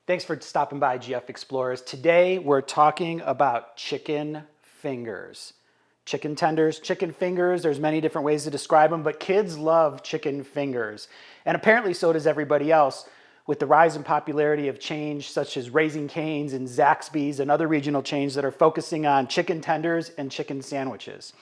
Thanks for stopping by, GF Explorers. Today we're talking about chicken fingers. Chicken tenders, chicken fingers, there's many different ways to describe them, but kids love chicken fingers. And apparently so does everybody else. With the rise in popularity of chains such as Raising Cane's and Zaxby's and other regional chains that are focusing on chicken tenders and chicken sandwiches.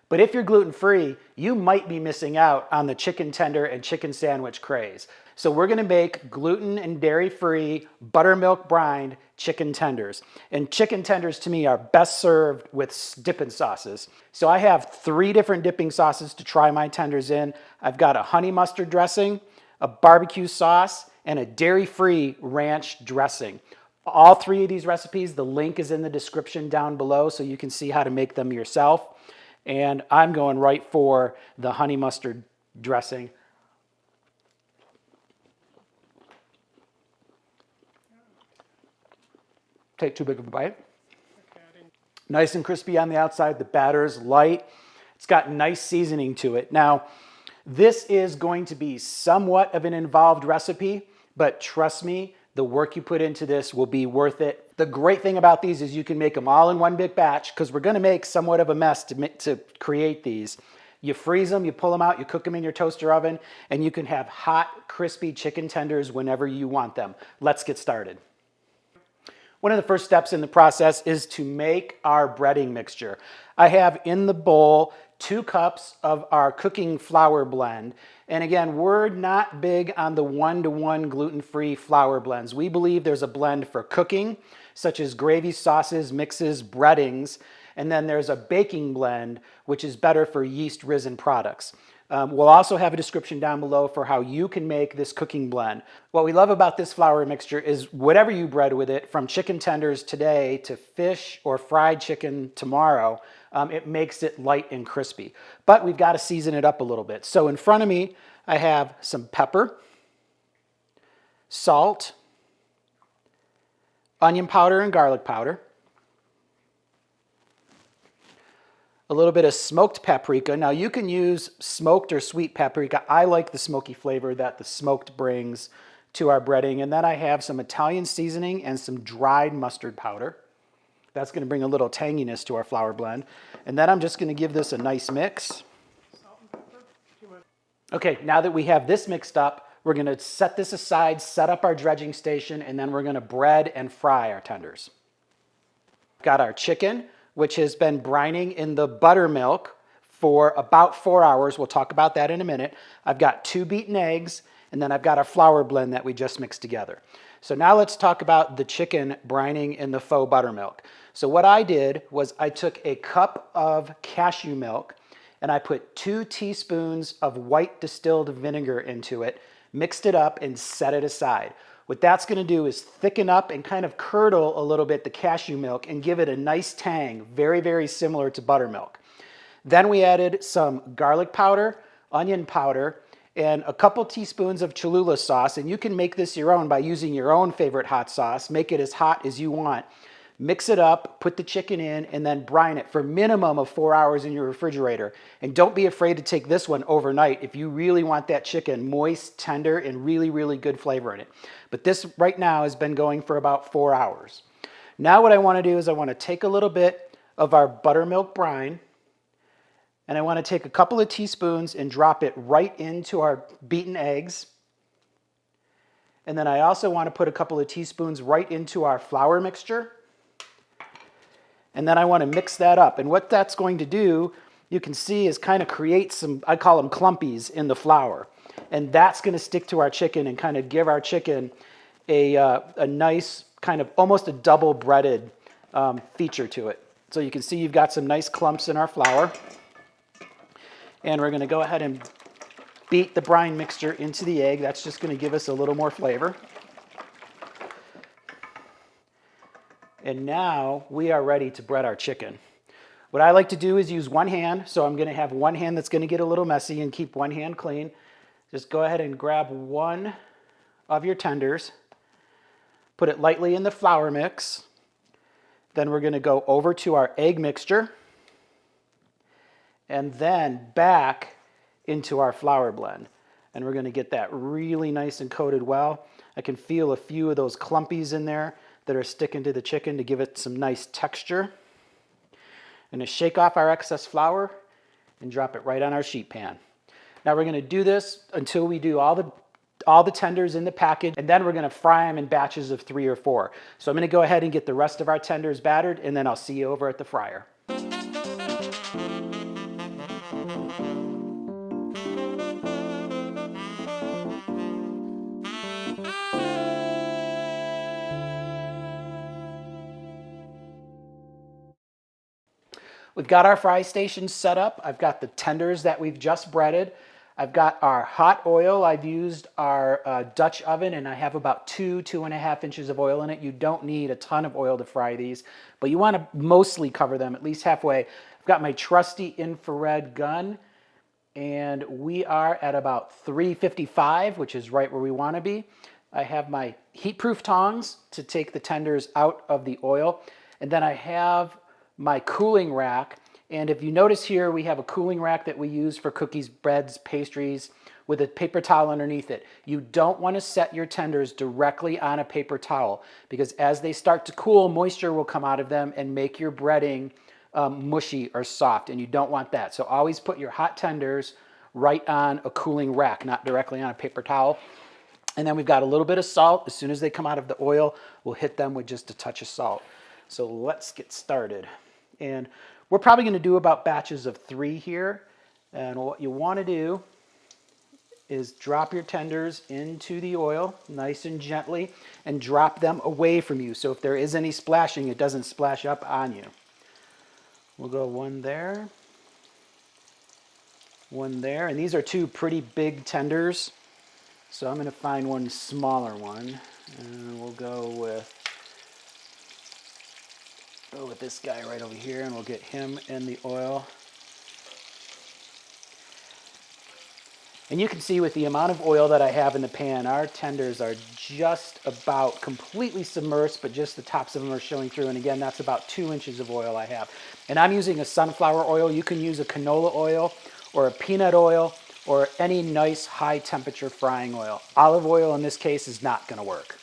But if you're gluten-free, you might be missing out on the chicken tender and chicken sandwich craze. So we're gonna make gluten and dairy-free buttermilk brined chicken tenders. And chicken tenders to me are best served with dipping sauces. So I have 3 different dipping sauces to try my tenders in. I've got a honey mustard dressing, a barbecue sauce, and a dairy-free ranch dressing. All 3 of these recipes, the link is in the description down below so you can see how to make them yourself. And I'm going right for the honey mustard dressing. Take too big of a bite. Nice and crispy on the outside. The batter's light. It's got nice seasoning to it. Now, this is going to be somewhat of an involved recipe, but trust me, the work you put into this will be worth it. The great thing about these is you can make them all in one big batch because we're going to make somewhat of a mess to create these. You freeze them, you pull them out, you cook them in your toaster oven, and you can have hot, crispy chicken tenders whenever you want them. Let's get started. One of the first steps in the process is to make our breading mixture. I have in the bowl 2 cups of our cooking flour blend. And again, we're not big on the 1-to-1 gluten-free flour blends. We believe there's a blend for cooking, such as gravy sauces, mixes, breadings, and then there's a baking blend, which is better for yeast risen products. We'll also have a description down below for how you can make this cooking blend. What we love about this flour mixture is whatever you bread with it, from chicken tenders today to fish or fried chicken tomorrow, it makes it light and crispy. But we've got to season it up a little bit. So in front of me, I have some pepper, salt, onion powder and garlic powder, a little bit of smoked paprika. Now you can use smoked or sweet paprika. I like the smoky flavor that the smoked brings to our breading. And then I have some Italian seasoning and some dried mustard powder. That's going to bring a little tanginess to our flour blend. And then I'm just going to give this a nice mix. Okay, now that we have this mixed up, we're going to set this aside, set up our dredging station, and then we're going to bread and fry our tenders. Got our chicken, which has been brining in the buttermilk for about 4 hours. We'll talk about that in a minute. I've got 2 beaten eggs, and then I've got our flour blend that we just mixed together. So now let's talk about the chicken brining in the faux buttermilk. So what I did was I took a cup of cashew milk and I put 2 teaspoons of white distilled vinegar into it, mixed it up and set it aside. What that's going to do is thicken up and kind of curdle a little bit the cashew milk and give it a nice tang, very, very similar to buttermilk. Then we added some garlic powder, onion powder, and a couple teaspoons of Cholula sauce. And you can make this your own by using your own favorite hot sauce. Make it as hot as you want. Mix it up, put the chicken in, and then brine it for a minimum of 4 hours in your refrigerator. And don't be afraid to take this one overnight if you really want that chicken moist, tender, and really, really good flavor in it. But this right now has been going for about 4 hours. Now what I want to do is I want to take a little bit of our buttermilk brine, and I want to take a couple of teaspoons and drop it right into our beaten eggs. And then I also want to put a couple of teaspoons right into our flour mixture. And then I want to mix that up. And what that's going to do, you can see, is kind of create some, I call them clumpies in the flour. And that's going to stick to our chicken and kind of give our chicken a nice, kind of almost a double breaded feature to it. So you can see you've got some nice clumps in our flour. And we're going to go ahead and beat the brine mixture into the egg. That's just going to give us a little more flavor. And now we are ready to bread our chicken. What I like to do is use one hand. So I'm going to have one hand that's going to get a little messy and keep one hand clean. Just go ahead and grab one of your tenders. Put it lightly in the flour mix. Then we're going to go over to our egg mixture. And then back into our flour blend. And we're going to get that really nice and coated well. I can feel a few of those clumpies in there that are sticking to the chicken to give it some nice texture. I'm going to shake off our excess flour and drop it right on our sheet pan. Now we're going to do this until we do all the tenders in the package, and then we're going to fry them in batches of 3 or 4. So I'm going to go ahead and get the rest of our tenders battered, and then I'll see you over at the fryer. We've got our fry station set up. I've got the tenders that we've just breaded. I've got our hot oil. I've used our Dutch oven, and I have about 2.5 inches of oil in it. You don't need a ton of oil to fry these, but you want to mostly cover them at least halfway. I've got my trusty infrared gun, and we are at about 355, which is right where we want to be. I have my heat-proof tongs to take the tenders out of the oil, and then I have my cooling rack. And if you notice here, we have a cooling rack that we use for cookies, breads, pastries, with a paper towel underneath it. You don't want to set your tenders directly on a paper towel, because as they start to cool, moisture will come out of them and make your breading mushy or soft, and you don't want that. So always put your hot tenders right on a cooling rack, not directly on a paper towel. And then we've got a little bit of salt. As soon as they come out of the oil, we'll hit them with just a touch of salt. So let's get started. And we're probably going to do about batches of 3 here. And what you want to do is drop your tenders into the oil nice and gently and drop them away from you. So if there is any splashing, it doesn't splash up on you. We'll go 1 there, 1 there. And these are 2 pretty big tenders. So I'm going to find one smaller one. And we'll go with this guy right over here, and we'll get him in the oil. And you can see with the amount of oil that I have in the pan, our tenders are just about completely submersed, but just the tops of them are showing through. And again, that's about 2 inches of oil I have. And I'm using a sunflower oil. You can use a canola oil or a peanut oil or any nice high temperature frying oil. Olive oil in this case is not going to work.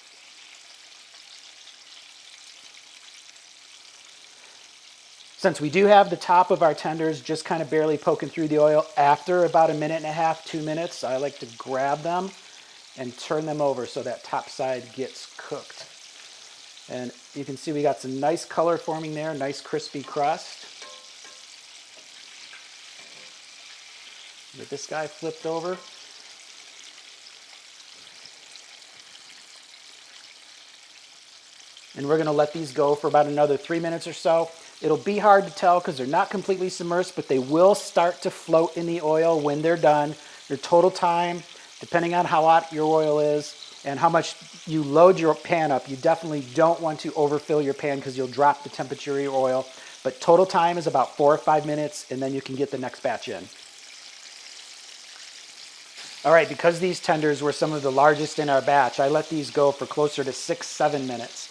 Since we do have the top of our tenders just kind of barely poking through the oil, after about 1.5 minutes, 2 minutes, I like to grab them and turn them over so that top side gets cooked. And you can see we got some nice color forming there, nice crispy crust. Get this guy flipped over. And we're going to let these go for about another 3 minutes or so. It'll be hard to tell because they're not completely submersed, but they will start to float in the oil when they're done. Your total time, depending on how hot your oil is and how much you load your pan up, you definitely don't want to overfill your pan because you'll drop the temperature of your oil. But total time is about 4 or 5 minutes, and then you can get the next batch in. All right, because these tenders were some of the largest in our batch, I let these go for closer to 6, 7 minutes.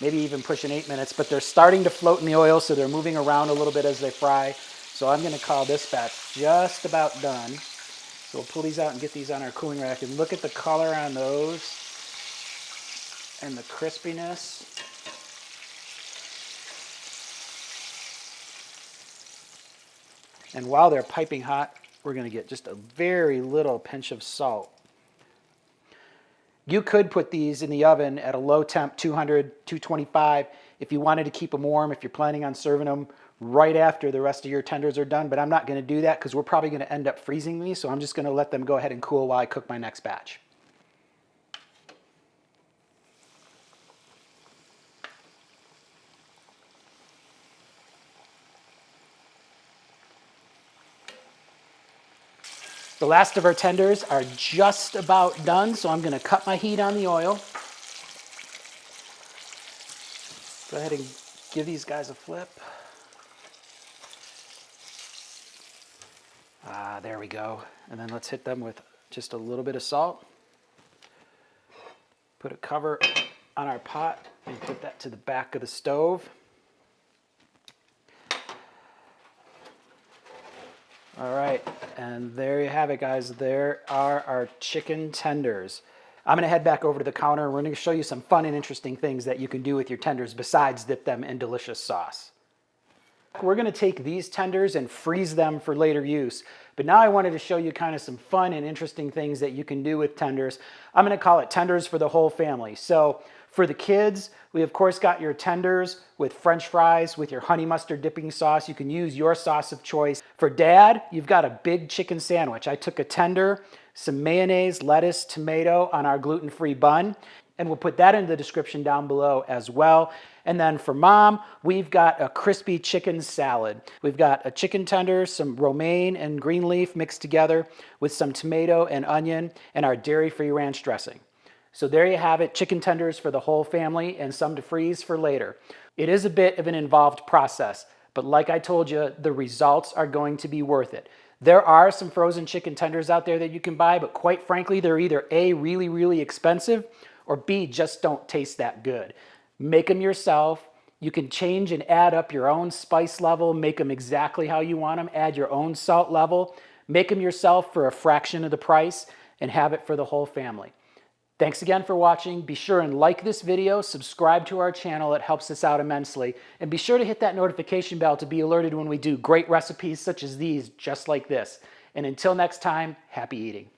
Maybe even pushing 8 minutes, but they're starting to float in the oil, so they're moving around a little bit as they fry. So I'm going to call this batch just about done. So we'll pull these out and get these on our cooling rack, and look at the color on those and the crispiness. And while they're piping hot, we're going to get just a very little pinch of salt. You could put these in the oven at a low temp, 200, 225, if you wanted to keep them warm, if you're planning on serving them right after the rest of your tenders are done. But I'm not going to do that because we're probably going to end up freezing these. So I'm just going to let them go ahead and cool while I cook my next batch. The last of our tenders are just about done, so I'm going to cut my heat on the oil. Go ahead and give these guys a flip. There we go. And then let's hit them with just a little bit of salt. Put a cover on our pot and put that to the back of the stove. All right, and there you have it, guys. There are our chicken tenders. I'm gonna head back over to the counter and we're gonna show you some fun and interesting things that you can do with your tenders besides dip them in delicious sauce. We're gonna take these tenders and freeze them for later use. But now I wanted to show you kind of some fun and interesting things that you can do with tenders. I'm gonna call it tenders for the whole family. So for the kids, we of course got your tenders with French fries with your honey mustard dipping sauce. You can use your sauce of choice. For dad, you've got a big chicken sandwich. I took a tender, some mayonnaise, lettuce, tomato on our gluten-free bun, and we'll put that in the description down below as well. And then for mom, we've got a crispy chicken salad. We've got a chicken tender, some romaine and green leaf mixed together with some tomato and onion and our dairy-free ranch dressing. So there you have it, chicken tenders for the whole family and some to freeze for later. It is a bit of an involved process, but like I told you, the results are going to be worth it. There are some frozen chicken tenders out there that you can buy, but quite frankly, they're either A, really, really expensive, or B, just don't taste that good. Make them yourself. You can change and add up your own spice level, make them exactly how you want them, add your own salt level, make them yourself for a fraction of the price, and have it for the whole family. Thanks again for watching. Be sure and like this video, subscribe to our channel, it helps us out immensely, and be sure to hit that notification bell to be alerted when we do great recipes such as these, just like this. And until next time, happy eating.